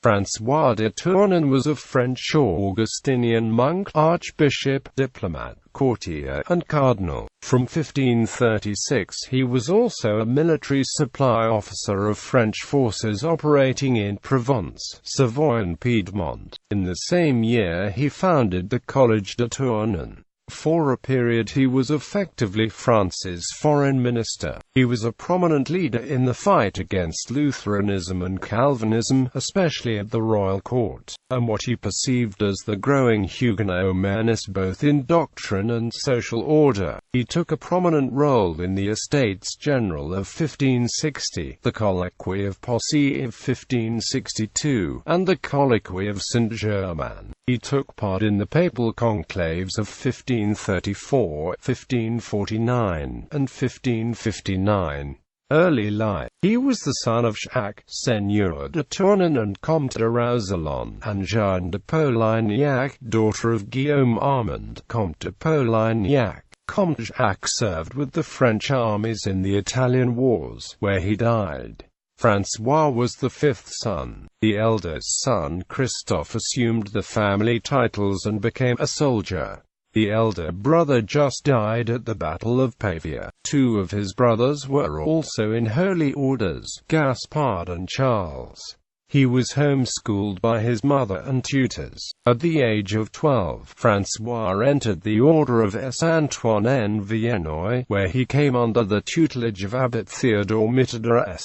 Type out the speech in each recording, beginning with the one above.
François de Tournon was a French Augustinian monk, archbishop, diplomat, courtier, and cardinal. From 1536 he was also a military supply officer of French forces operating in Provence, Savoy and Piedmont. In the same year he founded the Collège de Tournon. For a period he was effectively France's foreign minister. He was a prominent leader in the fight against Lutheranism and Calvinism, especially at the royal court, and what he perceived as the growing Huguenot menace both in doctrine and social order. He took a prominent role in the Estates General of 1560, the Colloquy of Poissy of 1562, and the Colloquy of Saint-Germain. He took part in the papal conclaves of 1534, 1549, and 1559. Early life. He was the son of Jacques, Seigneur de Tournon and Comte de Roussillon, and Jeanne de Polignac, daughter of Guillaume Armand, Comte de Polignac. Comte Jacques served with the French armies in the Italian wars, where he died. François was the fifth son. The eldest son, Christophe, assumed the family titles and became a soldier. The elder brother just died at the Battle of Pavia. Two of his brothers were also in holy orders, Gaspard and Charles. He was homeschooled by his mother and tutors. At the age of 12, François entered the Order of Saint-Antoine en Viennois, where he came under the tutelage of Abbot Theodore Mitterrand.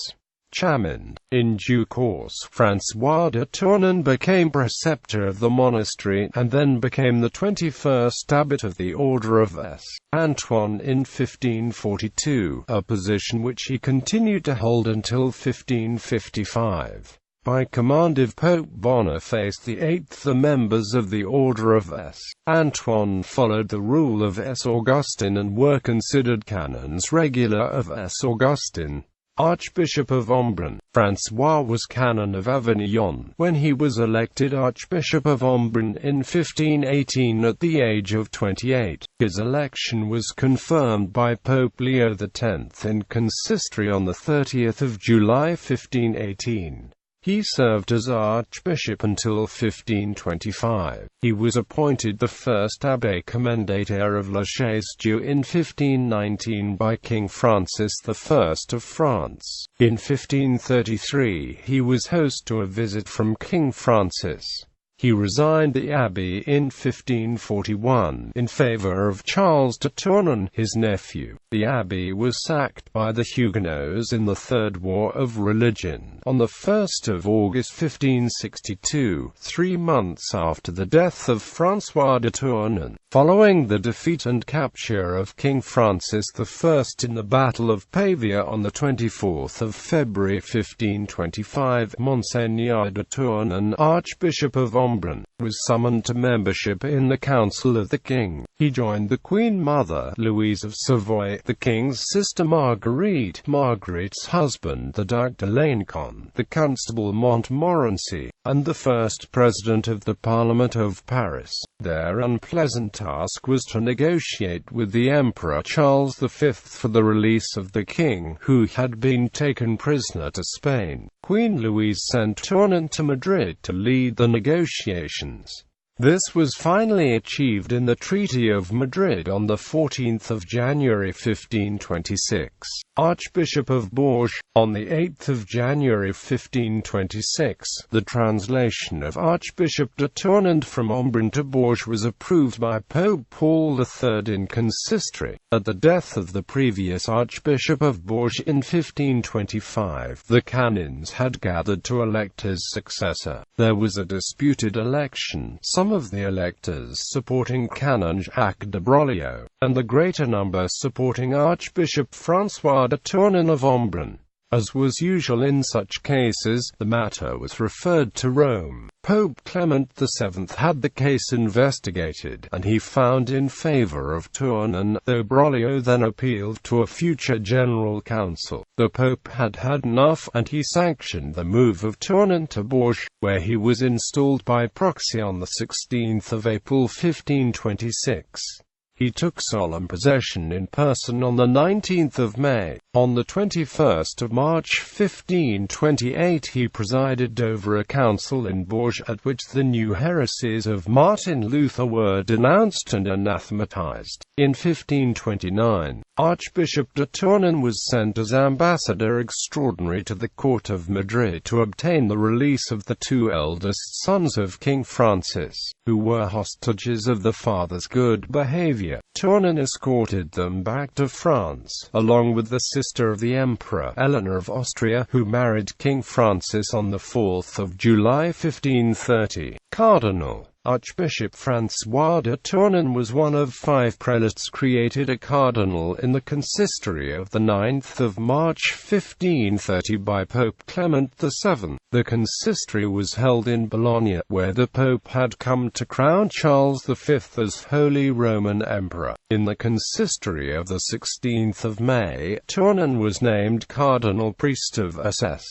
Chamond. In due course, François de Tournon became preceptor of the monastery, and then became the 21st abbot of the Order of Saint-Antoine in 1542, a position which he continued to hold until 1555. By command of Pope Boniface VIII, the members of the Order of Saint-Antoine followed the rule of St. Augustine and were considered canons regular of St. Augustine. Archbishop of Embrun. François was canon of Avignon when he was elected Archbishop of Embrun in 1518 at the age of 28. His election was confirmed by Pope Leo X in consistory on 30 July 1518. He served as archbishop until 1525. He was appointed the first abbé commendataire of La Chaise-Dieu in 1519 by King Francis I of France. In 1533 he was host to a visit from King Francis. He resigned the abbey in 1541, in favor of Charles de Tournon, his nephew. The abbey was sacked by the Huguenots in the Third War of Religion, on 1 August 1562, 3 months after the death of François de Tournon. Following the defeat and capture of King Francis I in the Battle of Pavia on 24 February 1525, Monseigneur de Tournon, Archbishop of Embrun, was summoned to membership in the Council of the King. He joined the Queen Mother, Louise of Savoy, the King's sister Marguerite, Marguerite's husband the Duc de Lancon, the Constable Montmorency, and the first President of the Parliament of Paris. Their unpleasant task was to negotiate with the Emperor Charles V for the release of the king, who had been taken prisoner to Spain. Queen Louise sent Tournon to Madrid to lead the negotiations. This was finally achieved in the Treaty of Madrid on 14 January 1526. Archbishop of Bourges. On 8 January 1526, the translation of Archbishop de Tournon from Embrun to Bourges was approved by Pope Paul III in consistory. At the death of the previous Archbishop of Bourges in 1525, the canons had gathered to elect his successor. There was a disputed election, some of the electors supporting Canon Jacques de Broglio, and the greater number supporting Archbishop François de Tournon of Embrun. As was usual in such cases, the matter was referred to Rome. Pope Clement VII had the case investigated, and he found in favor of Tournon, though Broglio then appealed to a future General Council. The Pope had had enough, and he sanctioned the move of Tournon to Bourges, where he was installed by proxy on 16 April 1526. He took solemn possession in person on the 19th of May. On the 21st of March 1528 he presided over a council in Bourges at which the new heresies of Martin Luther were denounced and anathematized. In 1529, Archbishop de Tournon was sent as ambassador extraordinary to the court of Madrid to obtain the release of the two eldest sons of King Francis, who were hostages of the father's good behavior. Tournon escorted them back to France, along with the sister of the emperor, Eleanor of Austria, who married King Francis on the 4th of July 1530. Cardinal Archbishop François de Tournon was one of 5 prelates created a cardinal in the consistory of the 9th of March 1530 by Pope Clement VII. The consistory was held in Bologna, where the Pope had come to crown Charles V as Holy Roman Emperor. In the consistory of the 16th of May, Tournon was named cardinal priest of Assès.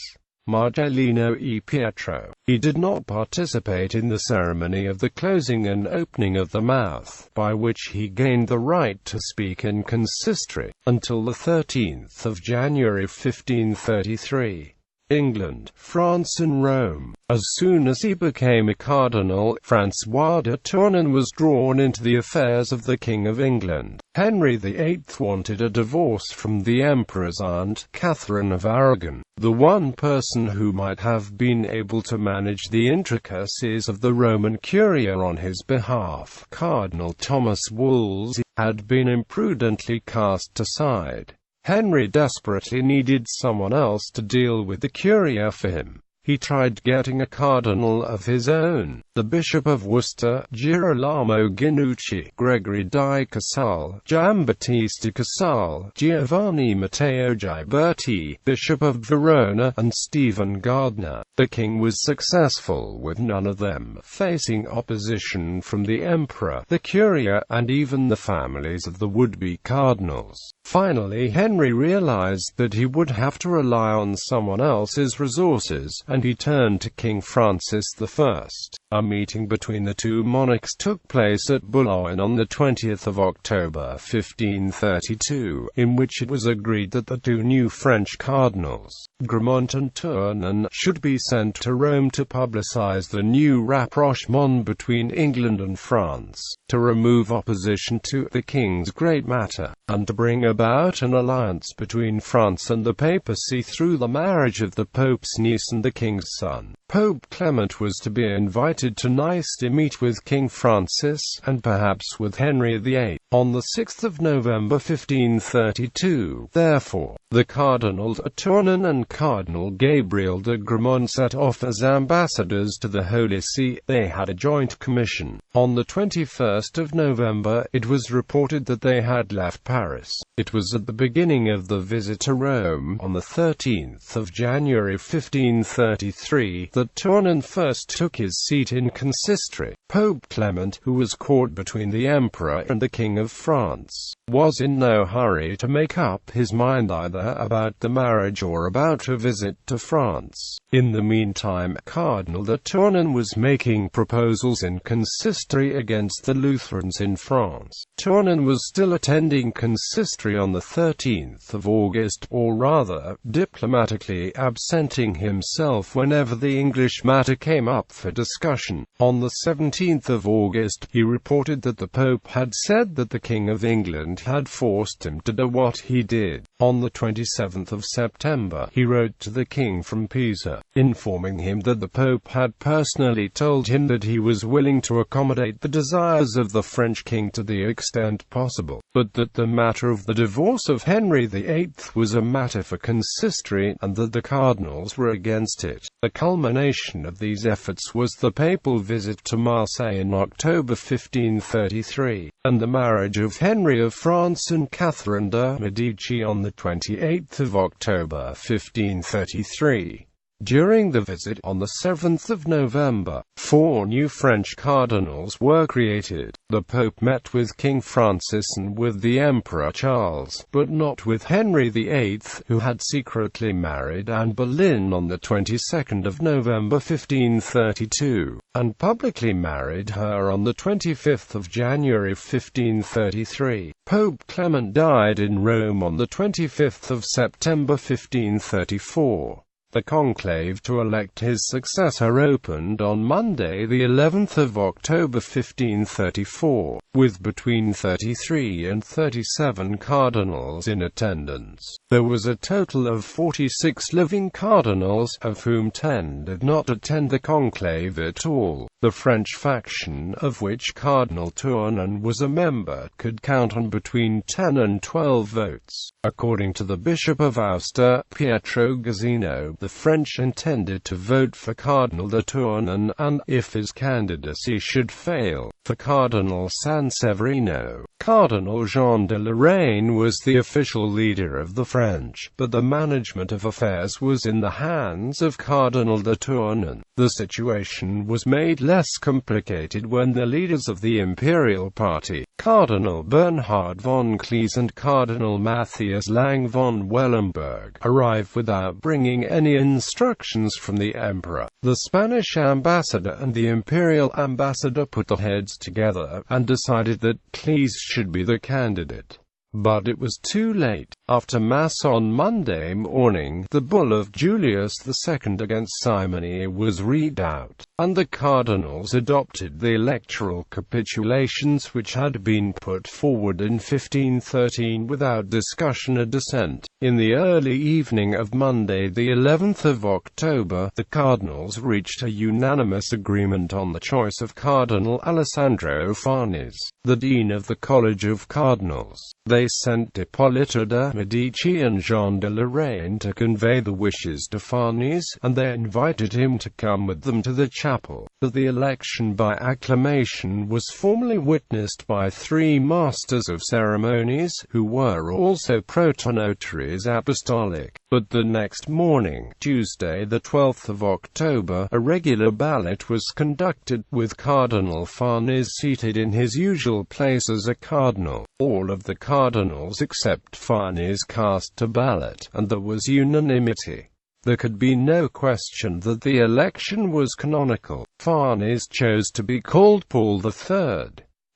Marcellino e Pietro. He did not participate in the ceremony of the closing and opening of the mouth, by which he gained the right to speak in consistory, until the 13th of January 1533. England, France and Rome. As soon as he became a cardinal, François de Tournon was drawn into the affairs of the King of England. Henry VIII wanted a divorce from the emperor's aunt, Catherine of Aragon, the one person who might have been able to manage the intricacies of the Roman Curia on his behalf. Cardinal Thomas Wolsey had been imprudently cast aside. Henry desperately needed someone else to deal with the Curia for him. He tried getting a cardinal of his own, the Bishop of Worcester, Girolamo Ginnucci, Gregory di Casale, Giambattista Casale, Giovanni Matteo Ghiberti, Bishop of Verona, and Stephen Gardiner. The king was successful with none of them, facing opposition from the emperor, the Curia, and even the families of the would-be cardinals. Finally, Henry realized that he would have to rely on someone else's resources, and he turned to King Francis I. A meeting between the two monarchs took place at Boulogne on the 20th of October 1532, in which it was agreed that the two new French cardinals, Gramont and Tournon, should be sent to Rome to publicize the new rapprochement between England and France, to remove opposition to the king's great matter, and to bring about an alliance between France and the papacy through the marriage of the Pope's niece and the king's son. Pope Clement was to be invited to Nice to meet with King Francis, and perhaps with Henry VIII, on the 6th of November 1532. Therefore, the Cardinal de Tournon and Cardinal Gabriel de Gramont set off as ambassadors to the Holy See. They had a joint commission. On the 21st of November, it was reported that they had left Paris. It was at the beginning of the visit to Rome, on the 13th of January 1533, that Tournon first took his seat in consistory. Pope Clement, who was caught between the emperor and the King of France, was in no hurry to make up his mind either about the marriage or about a visit to France. In the meantime, Cardinal de Tournon was making proposals in consistory against the Lutherans in France. Tournon was still attending consistory on the 13th of August, or rather, diplomatically absenting himself whenever the English matter came up for discussion. On the 17th of August, he reported that the Pope had said that the King of England had forced him to do what he did. On the 27th of September, he wrote to the king from Pisa, informing him that the Pope had personally told him that he was willing to accommodate the desires of the French king to the extent possible, but that the matter of the divorce of Henry VIII was a matter for consistory, and that the cardinals were against it. The culmination of these efforts was the papal visit to Marseille in October 1533, and the marriage of Henry of France and Catherine de' Medici on the 28th of October 1533. During the visit on the 7th of November, 4 new French cardinals were created. The Pope met with King Francis and with the Emperor Charles, but not with Henry VIII, who had secretly married Anne Boleyn on the 22nd of November 1532, and publicly married her on the 25th of January 1533. Pope Clement died in Rome on the 25th of September 1534. The conclave to elect his successor opened on Monday, the 11th of October 1534, with between 33 and 37 cardinals in attendance. There was a total of 46 living cardinals, of whom 10 did not attend the conclave at all. The French faction, of which Cardinal Tournon was a member, could count on between 10 and 12 votes. According to the Bishop of Aosta, Pietro Gazzino, the French intended to vote for Cardinal de Tournon, and, if his candidacy should fail, for Cardinal Sanseverino. Cardinal Jean de Lorraine was the official leader of the French, but the management of affairs was in the hands of Cardinal de Tournon. The situation was made less complicated when the leaders of the imperial party, Cardinal Bernhard von Cleese and Cardinal Matthias Lang von Wellenberg, arrived without bringing any instructions from the emperor. The Spanish ambassador and the imperial ambassador put their heads together, and decided that Cleese should be the candidate. But it was too late. After Mass on Monday morning, the bull of Julius II against simony was read out, and the cardinals adopted the electoral capitulations which had been put forward in 1513 without discussion or dissent. In the early evening of Monday, the 11th of October, the cardinals reached a unanimous agreement on the choice of Cardinal Alessandro Farnese, the dean of the College of Cardinals. They sent Ippolito de' Medici and Jean de Lorraine to convey the wishes to Farnese, and they invited him to come with them to the chapel. The election by acclamation was formally witnessed by 3 masters of ceremonies, who were also protonotaries apostolic. But the next morning, Tuesday the 12th of October, a regular ballot was conducted, with Cardinal Farnese seated in his usual place as a cardinal. All of the cardinals except Farnese cast a ballot, and there was unanimity. There could be no question that the election was canonical. Farnese chose to be called Paul III.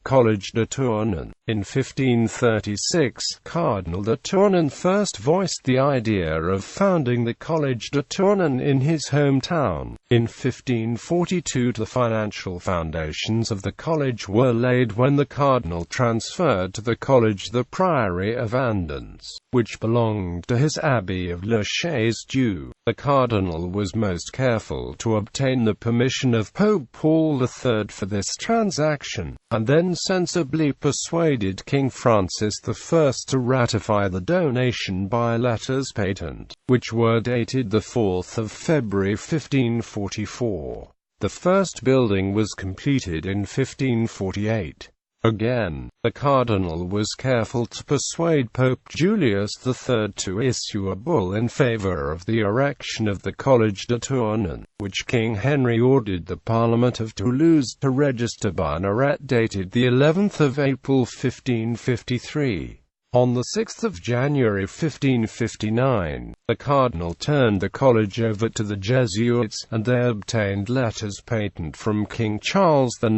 Collège de Tournon. In 1536, Cardinal de Tournon first voiced the idea of founding the Collège de Tournon in his hometown. In 1542 the financial foundations of the college were laid when the cardinal transferred to the college the priory of Andens, which belonged to his abbey of Le Chaise-Dieu. The cardinal was most careful to obtain the permission of Pope Paul III for this transaction, and then sensibly persuaded King Francis I to ratify the donation by letters patent, which were dated the 4th of February 1544. The first building was completed in 1548. Again, the cardinal was careful to persuade Pope Julius III to issue a bull in favor of the erection of the Collège de Tournon, which King Henry ordered the Parliament of Toulouse to register by an arrêté dated the 11th of April 1553. On the 6th of January 1559, the cardinal turned the college over to the Jesuits, and they obtained letters patent from King Charles IX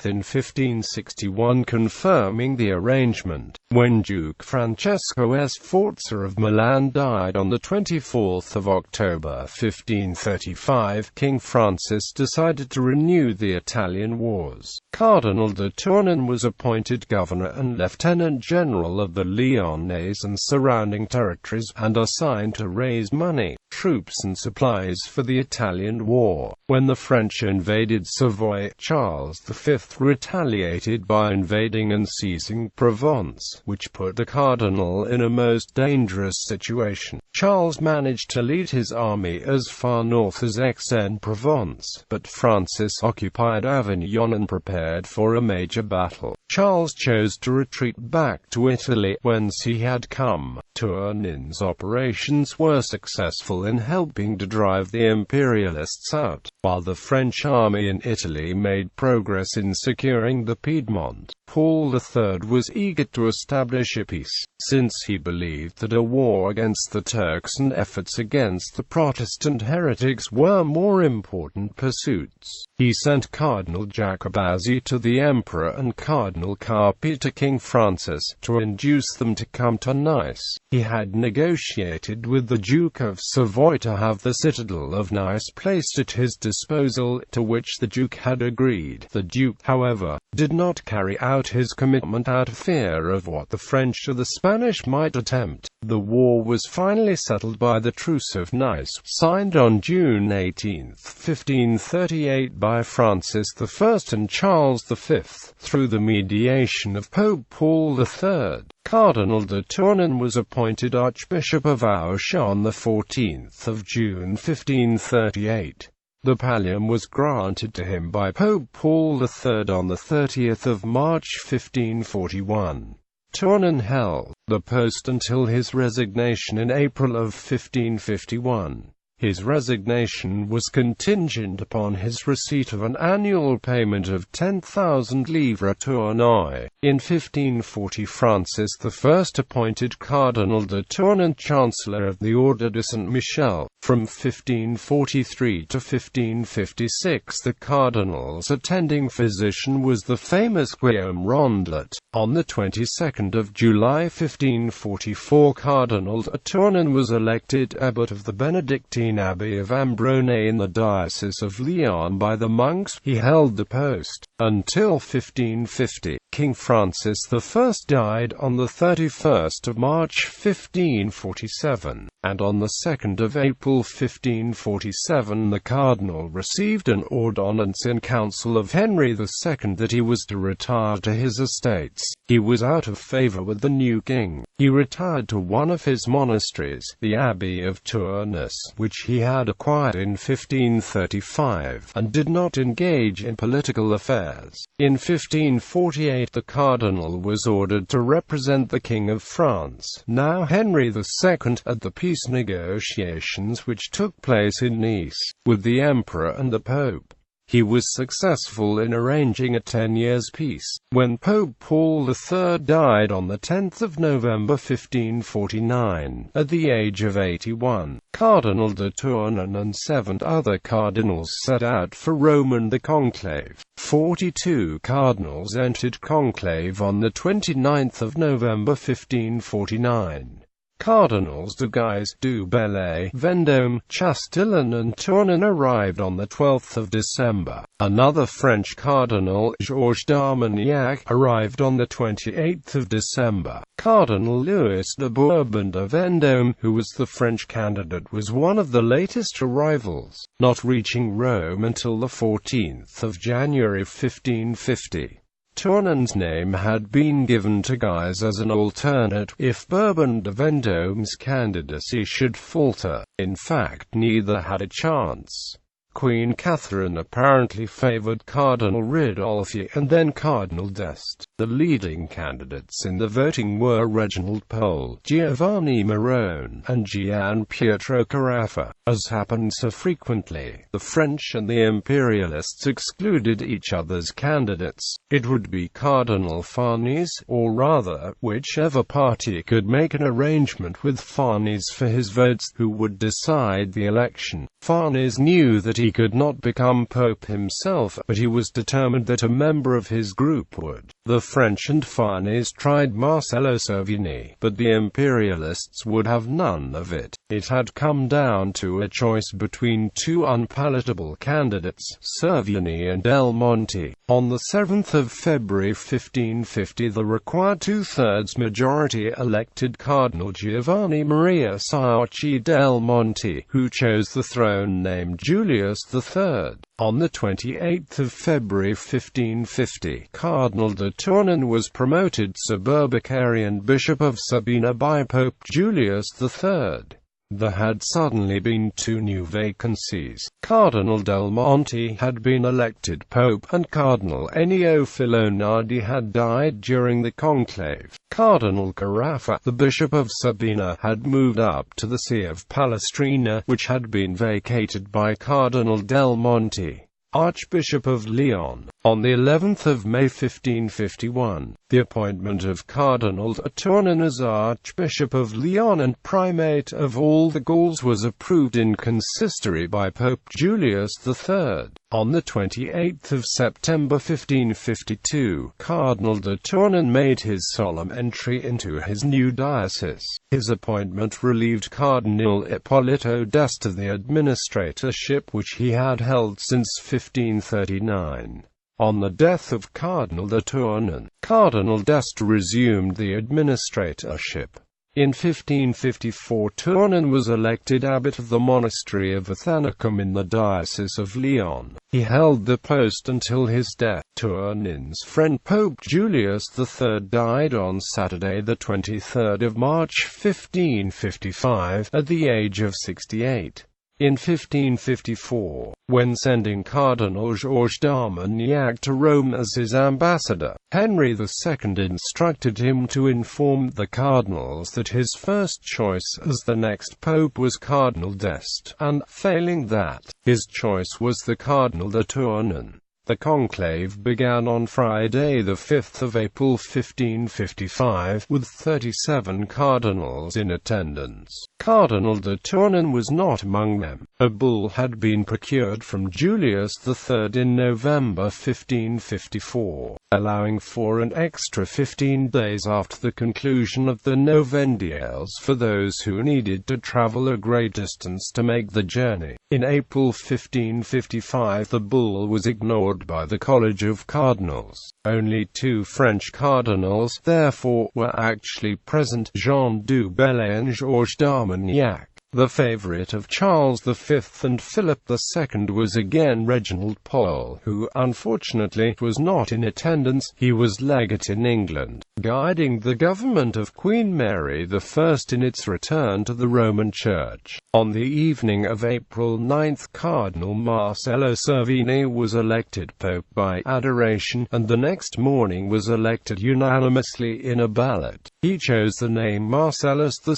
in 1561 confirming the arrangement. When Duke Francesco Sforza of Milan died on the 24th of October 1535, King Francis decided to renew the Italian wars. Cardinal de Tournon was appointed governor and lieutenant general of the Lyonnese and surrounding territories, and assigned to raise money, troops and supplies for the Italian war. When the French invaded Savoy, Charles V retaliated by invading and seizing Provence, which put the cardinal in a most dangerous situation. Charles managed to lead his army as far north as Aix-en-Provence, but Francis occupied Avignon and prepared for a major battle. Charles chose to retreat back to Italy, whence he had come. Tournon's operations were successful. successful in helping to drive the imperialists out, while the French army in Italy made progress in securing the Piedmont. Paul III was eager to establish a peace, since he believed that a war against the Turks and efforts against the Protestant heretics were more important pursuits. He sent Cardinal Jacobazzi to the Emperor and Cardinal Carpi to King Francis, to induce them to come to Nice. He had negotiated with the Duke of Savoy to have the citadel of Nice placed at his disposal, to which the Duke had agreed. The Duke, however, did not carry out his commitment out of fear of what the French or the Spanish might attempt. The war was finally settled by the Truce of Nice, signed on June 18, 1538 by Francis I and Charles V, through the mediation of Pope Paul III. Cardinal de Tournon was appointed Archbishop of Auch on 14 June 1538. The pallium was granted to him by Pope Paul III on 30 March 1541. Tournon held the post until his resignation in April of 1551. His resignation was contingent upon his receipt of an annual payment of 10,000 livres tournoi. In 1540 Francis I appointed Cardinal de Tournon Chancellor of the Order de Saint-Michel. From 1543 to 1556 the cardinal's attending physician was the famous Guillaume Rondelet. On the 22nd of July 1544 Cardinal de Tournon was elected abbot of the Benedictine Abbey of Ambronay in the Diocese of Lyon by the monks. He held the post until 1550. King Francis I died on the 31st of March 1547, and on the 2nd of April 1547 the cardinal received an ordonnance in council of Henry II that he was to retire to his estates. He was out of favor with the new king. He retired to one of his monasteries, the Abbey of Tournus, which he had acquired in 1535, and did not engage in political affairs. In 1548 the cardinal was ordered to represent the King of France, now Henry II, at the peace negotiations which took place in Nice, with the Emperor and the Pope. He was successful in arranging a 10-year peace. When Pope Paul III died on 10 November 1549, at the age of 81, Cardinal de Tournon and 7 other cardinals set out for Rome and the conclave. 42 cardinals entered conclave on 29 November 1549. Cardinals de Guise, du Bellay, Vendôme, Chastillon and Tournon arrived on 12 December. Another French cardinal, Georges d'Armagnac, arrived on 28 December. Cardinal Louis de Bourbon de Vendôme, who was the French candidate, was one of the latest arrivals, not reaching Rome until 14 January 1550. Tournon's name had been given to Guise as an alternate, if Bourbon de Vendôme's candidacy should falter. In fact, neither had a chance. Queen Catherine apparently favored Cardinal Ridolfi and then Cardinal d'Este. The leading candidates in the voting were Reginald Pole, Giovanni Morone, and Gian Pietro Carafa. As happened so frequently, the French and the Imperialists excluded each other's candidates. It would be Cardinal Farnese, or rather, whichever party could make an arrangement with Farnese for his votes, who would decide the election. Farnese knew that he could not become pope himself, but he was determined that a member of his group would. The French and Farnese tried Marcello Cervini, but the Imperialists would have none of it. It had come down to a choice between two unpalatable candidates, Cervini and Del Monte. On the 7th of February 1550 the required two-thirds majority elected Cardinal Giovanni Maria Sciocchi del Monte, who chose the throne named Julius III. On the 28th of February 1550, Cardinal de Tournon was promoted Suburbicarian Bishop of Sabina by Pope Julius III. There had suddenly been 2 new vacancies. Cardinal Del Monte had been elected pope, and Cardinal Ennio Filonardi had died during the conclave. Cardinal Carafa, the Bishop of Sabina, had moved up to the See of Palestrina, which had been vacated by Cardinal Del Monte, Archbishop of Lyon. On the 11th of May 1551, the appointment of Cardinal de Tournon as Archbishop of Lyon and Primate of all the Gauls was approved in consistory by Pope Julius III. On the 28th of September 1552, Cardinal de Tournon made his solemn entry into his new diocese. His appointment relieved Cardinal Ippolito d'Este of the administratorship which he had held since 1539. On the death of Cardinal de Tournon, Cardinal d'Este resumed the administratorship. In 1554 Tournon was elected abbot of the monastery of Athanacum in the Diocese of Lyon. He held the post until his death. Tournon's friend Pope Julius III died on Saturday the 23rd of March 1555, at the age of 68. In 1554, when sending Cardinal Georges d'Armagnac to Rome as his ambassador, Henry II instructed him to inform the cardinals that his first choice as the next pope was Cardinal d'Este, and, failing that, his choice was the Cardinal de Tournon. The conclave began on Friday the 5th of April 1555, with 37 cardinals in attendance. Cardinal de Tournon was not among them. A bull had been procured from Julius III in November 1554, allowing for an extra 15 days after the conclusion of the Novendiales for those who needed to travel a great distance to make the journey. In April 1555 the bull was ignored by the College of Cardinals. Only 2 French cardinals, therefore, were actually present: Jean du Bellay and Georges d'Armagnac. The favorite of Charles V and Philip II was again Reginald Pole, who, unfortunately, was not in attendance. He was legate in England, guiding the government of Queen Mary I in its return to the Roman Church. On the evening of April 9, Cardinal Marcello Cervini was elected pope by adoration, and the next morning was elected unanimously in a ballot. He chose the name Marcellus II,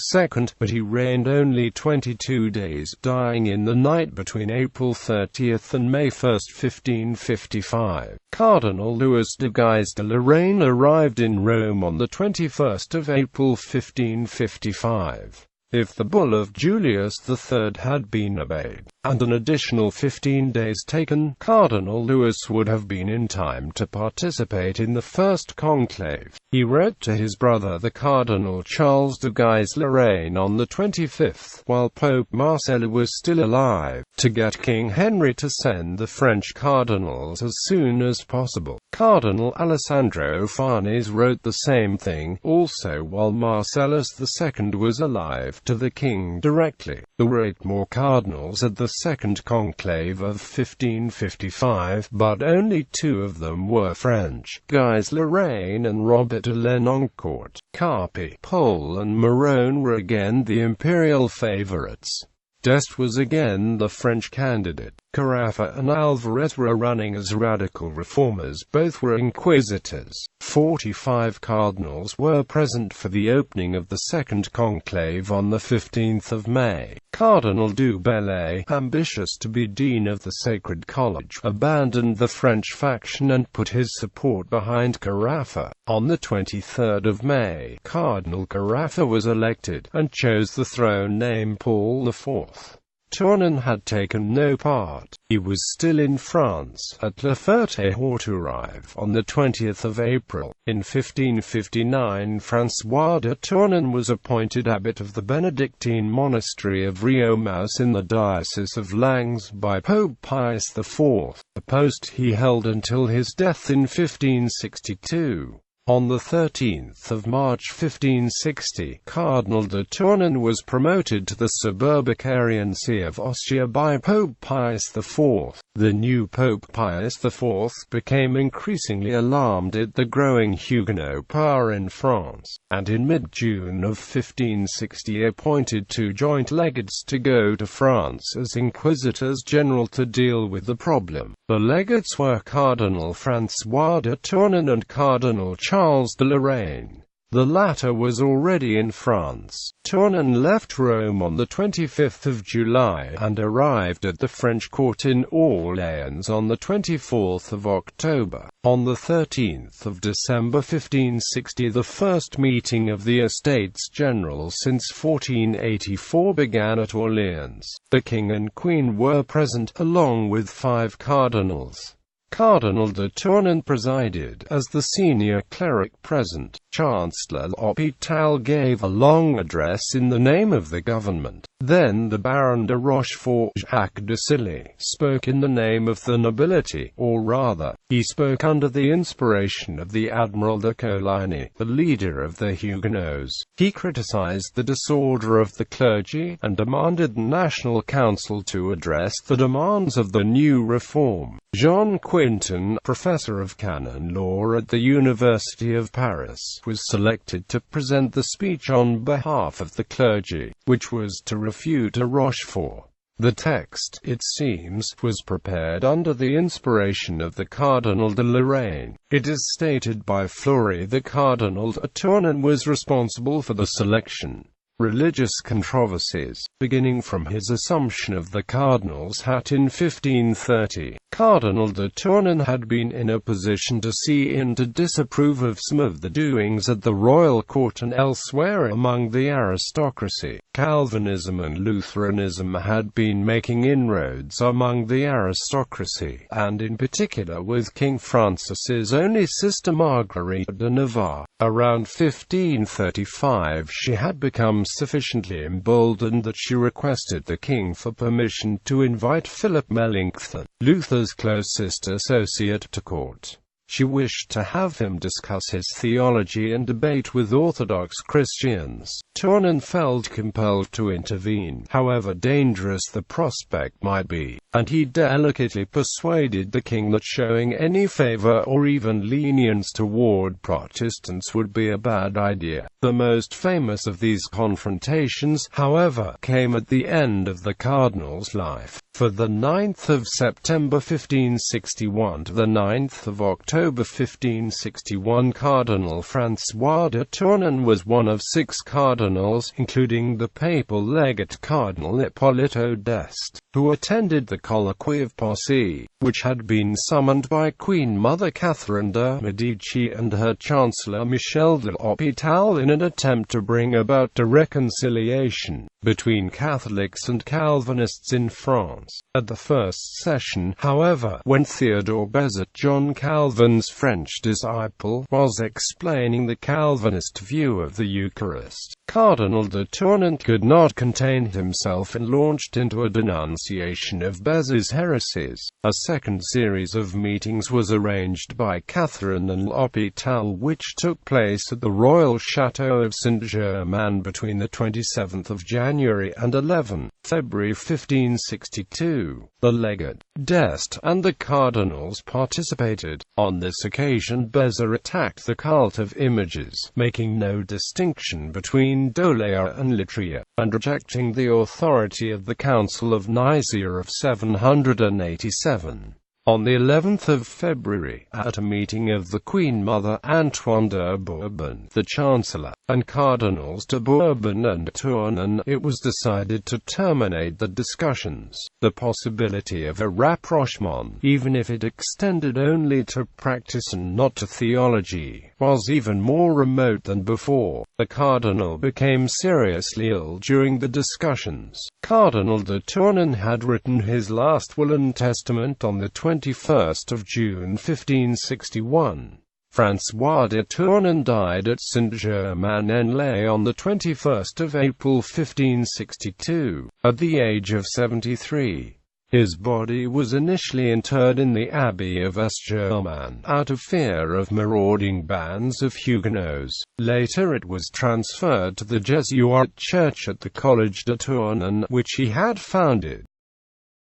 but he reigned only 22 days, dying in the night between April 30 and May 1, 1555. Cardinal Louis de Guise de Lorraine arrived in Rome on the 21st of April 1555. If the bull of Julius III had been obeyed, and an additional 15 days taken, Cardinal Louis would have been in time to participate in the first conclave. He wrote to his brother the Cardinal Charles de Guise Lorraine on the 25th, while Pope Marcello was still alive, to get King Henry to send the French cardinals as soon as possible. Cardinal Alessandro Farnese wrote the same thing, also while Marcellus II was alive, to the king directly. There were 8 more cardinals at the second conclave of 1555, but only 2 of them were French: Guise Lorraine and Robert de Lenoncourt. Carpi, Pole and Morone were again the imperial favorites. D'Este was again the French candidate. Carafa and Alvarez were running as radical reformers. Both were inquisitors. 45 cardinals were present for the opening of the second conclave on the 15th of May. Cardinal du Bellay, ambitious to be dean of the Sacred College, abandoned the French faction and put his support behind Carafa. On the 23rd of May, Cardinal Carafa was elected, and chose the throne name Paul IV. Tournon had taken no part. He was still in France, at La Ferté-Hauturive, on the 20th of April. In 1559 François de Tournon was appointed abbot of the Benedictine monastery of Riomous in the Diocese of Langres by Pope Pius IV, a post he held until his death in 1562. On the 13th of March 1560, Cardinal de Tournon was promoted to the suburbicarian see of Ostia by Pope Pius IV. The new Pope Pius IV became increasingly alarmed at the growing Huguenot power in France, and in mid-June of 1560 appointed 2 joint legates to go to France as inquisitors general to deal with the problem. The legates were Cardinal François de Tournon and Cardinal Charles de Lorraine. The latter was already in France. Tournon left Rome on the 25th of July and arrived at the French court in Orléans on the 24th of October. On the 13th of December 1560, the first meeting of the Estates General since 1484 began at Orléans. The king and queen were present, along with 5 cardinals. Cardinal de Tournon presided as the senior cleric present. Chancellor L'Hôpital gave a long address in the name of the government. Then the Baron de Rochefort, Jacques de Silly, spoke in the name of the nobility, or rather, he spoke under the inspiration of the Admiral de Coligny, the leader of the Huguenots. He criticized the disorder of the clergy, and demanded the National Council to address the demands of the new reform. Jean Quintin, professor of canon law at the University of Paris, was selected to present the speech on behalf of the clergy, which was to refute de Rochefort. The text, it seems, was prepared under the inspiration of the Cardinal de Lorraine. It is stated by Fleury that Cardinal de Tournon was responsible for the selection. Religious controversies, beginning from his assumption of the cardinal's hat in 1530. Cardinal de Tournon had been in a position to see and to disapprove of some of the doings at the royal court and elsewhere among the aristocracy. Calvinism and Lutheranism had been making inroads among the aristocracy, and in particular with King Francis's only sister Marguerite de Navarre. Around 1535 she had become sufficiently emboldened that she requested the king for permission to invite Philip Melanchthon, Luther's closest associate, to court. She wished to have him discuss his theology and debate with Orthodox Christians. Tournon felt compelled to intervene, however dangerous the prospect might be, and he delicately persuaded the king that showing any favor or even lenience toward Protestants would be a bad idea. The most famous of these confrontations, however, came at the end of the cardinal's life. For the 9th of September 1561 to the 9th of October 1561, Cardinal François de Tournon was one of 6 cardinals, including the papal legate Cardinal Ippolito d'Este, who attended the colloquy of Poissy, which had been summoned by Queen Mother Catherine de' Medici and her Chancellor Michel de l'Hôpital in an attempt to bring about a reconciliation between Catholics and Calvinists in France. At the first session, however, when Theodore Beza, John Calvin's French disciple, was explaining the Calvinist view of the Eucharist, Cardinal de Tournon could not contain himself and launched into a denunciation of Beza's heresies. A second series of meetings was arranged by Catherine and L'Hôpital, which took place at the royal chateau of Saint-Germain between the 27th of January and 11 February 1562. The legate, d'Este, and the cardinals participated. On this occasion Beza attacked the cult of images, making no distinction between Dolia and Litria, and rejecting the authority of the Council of Nicaea of 787. On the 11th of February, at a meeting of the Queen Mother, Antoine de Bourbon, the Chancellor, and Cardinals de Bourbon and Tournon, it was decided to terminate the discussions. The possibility of a rapprochement, even if it extended only to practice and not to theology, was even more remote than before. The cardinal became seriously ill during the discussions. Cardinal de Tournon had written his last will and testament on the 21st of June 1561. François de Tournon died at Saint-Germain-en-Laye on the 21st of April 1562, at the age of 73. His body was initially interred in the Abbey of Saint-Germain, out of fear of marauding bands of Huguenots. Later it was transferred to the Jesuit church at the Collège de Tournon, which he had founded.